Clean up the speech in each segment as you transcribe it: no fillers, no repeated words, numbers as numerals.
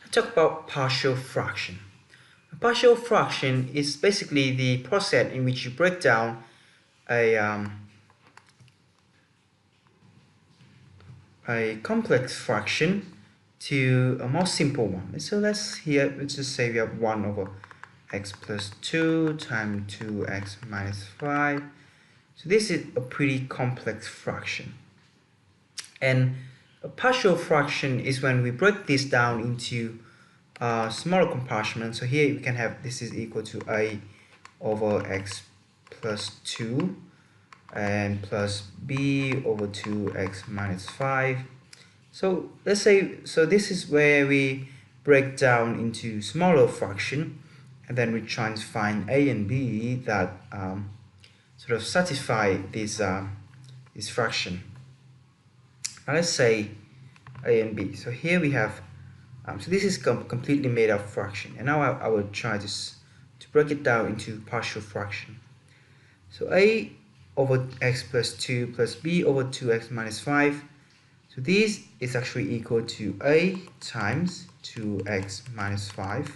talk about partial fraction. A partial fraction is basically the process in which you break down a complex fraction to a more simple one. So let's just say we have 1 over x plus 2 times 2x minus 5. So this is a pretty complex fraction. And a partial fraction is when we break this down into smaller compartments. So here we can have this is equal to a over x plus 2 and plus b over 2x minus 5. So let's say, so this is where we break down into smaller fraction, and then we try and find a and b that sort of satisfy this fraction. Now let's say a and b. So here we have, so this is completely made up fraction, and now I will try to break it down into partial fraction. So a over x plus 2 plus b over 2x minus 5. So this is actually equal to a times 2x minus 5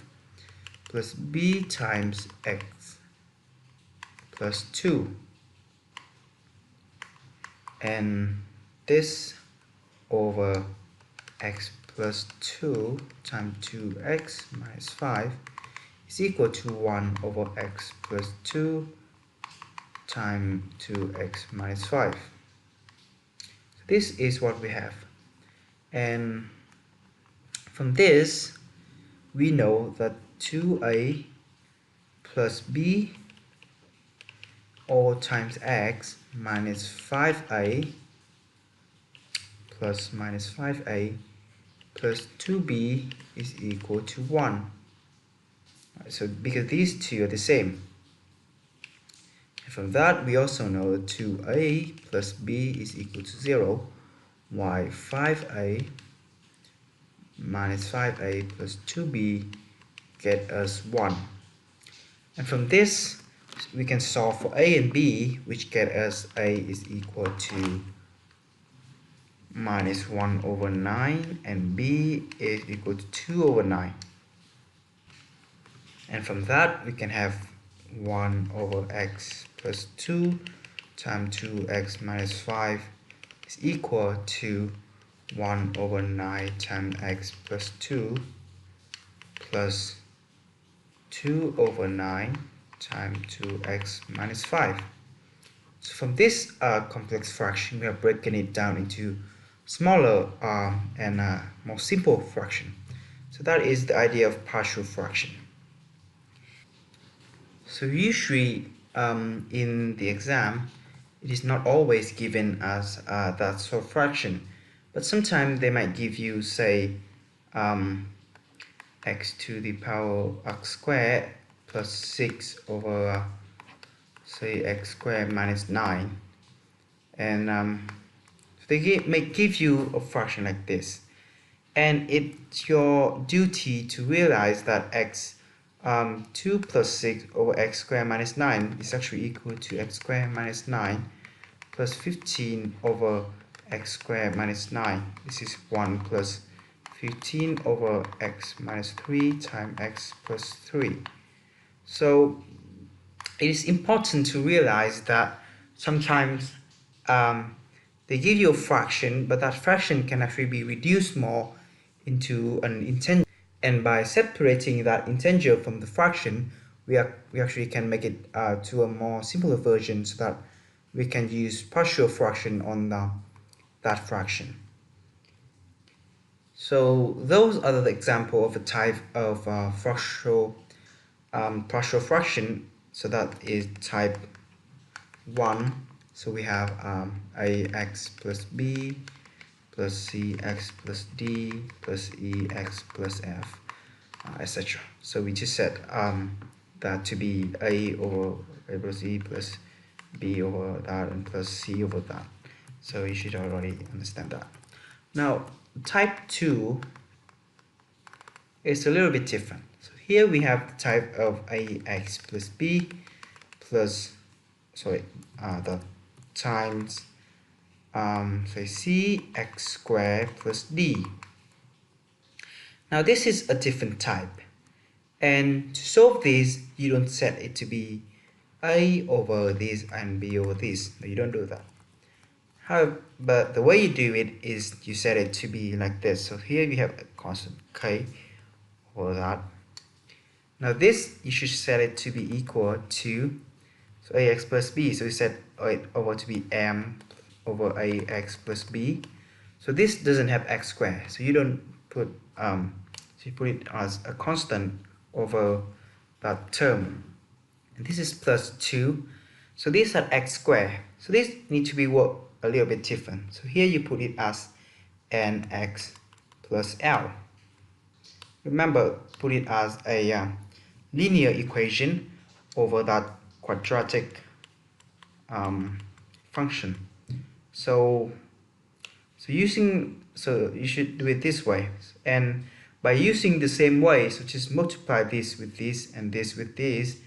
plus b times x plus 2. And this over x plus 2 times 2x minus 5 is equal to 1 over x plus 2 times 2x minus 5. So this is what we have. And from this, we know that 2a plus b all times x minus 5a plus minus 5a plus 2b is equal to 1. So because these two are the same. And from that, we also know that 2a plus b is equal to 0, while 5a minus 5a plus 2b get us 1. And from this, we can solve for a and b, which get us a is equal to minus 1 over 9 and b is equal to 2 over 9. And from that, we can have 1 over x plus 2 times 2x minus 5 is equal to 1 over 9 times x plus 2 plus 2 over 9 times 2x minus 5. So from this complex fraction, we are breaking it down into smaller and more simple fraction. So that is the idea of partial fraction. So usually in the exam, it is not always given as that sort of fraction, but sometimes they might give you, say, x to the power x squared plus 6 over say x squared minus 9, and they may give you a fraction like this, and it's your duty to realize that x 2 plus 6 over x squared minus 9 is actually equal to x squared minus 9 plus 15 over x squared minus 9. This is 1 plus 15 over x minus 3 times x plus 3. So it is important to realize that sometimes they give you a fraction, but that fraction can actually be reduced more into an integer. And by separating that integer from the fraction, we actually can make it to a more simpler version, so that we can use partial fraction on that fraction. So those are the example of a type of partial fraction. So that is type 1. So we have ax plus b plus cx plus d plus ex plus f, etc. So we just set that to be a over a plus e plus b over that and plus c over that. So you should already understand that. Now type 2 is a little bit different. So here we have the type of ax plus b plus the times say c x squared plus d. Now this is a different type, and to solve this you don't set it to be a over this and b over this. No, you don't do that. But the way you do it is you set it to be like this. So here we have a constant k over that. Now this you should set it to be equal to ax plus b. So you set it over to be m over ax plus b. So this doesn't have x squared, so you don't put so you put it as a constant over that term. And this is plus 2. So these are x squared. So this need to be worked a little bit different. So here you put it as nx plus l. Remember, put it as a linear equation over that quadratic function. So you should do it this way, and by using the same way, so just multiply this with this and this with this,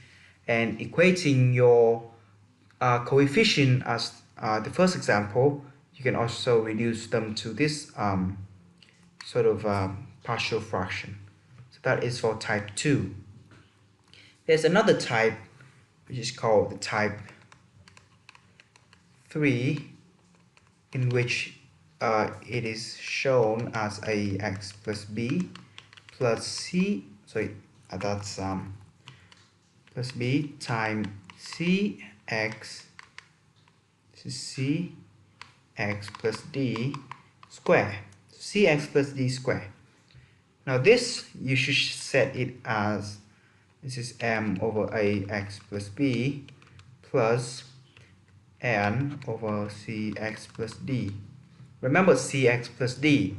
and equating your coefficient as the first example, you can also reduce them to this sort of partial fraction. So that is for type 2. There's another type which is called the type 3, in which it is shown as ax plus b plus c, that's plus b times cx, this is cx plus d square, cx plus d square. Now this you should set it as, this is m over ax plus b plus n over cx plus d. Remember cx plus d,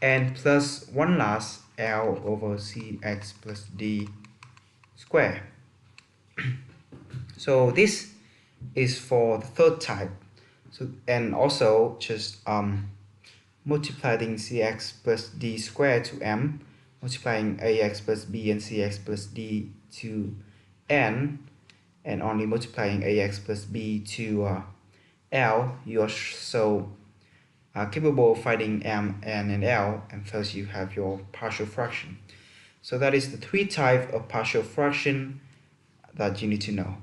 and plus one last l over cx plus d square. So this is for the third type. So, and also just multiplying cx plus d squared to m, multiplying ax plus b and cx plus d to n, and only multiplying ax plus b to l, you are so capable of finding m, n, and l, and thus you have your partial fraction. So that is the 3 types of partial fraction that you need to know.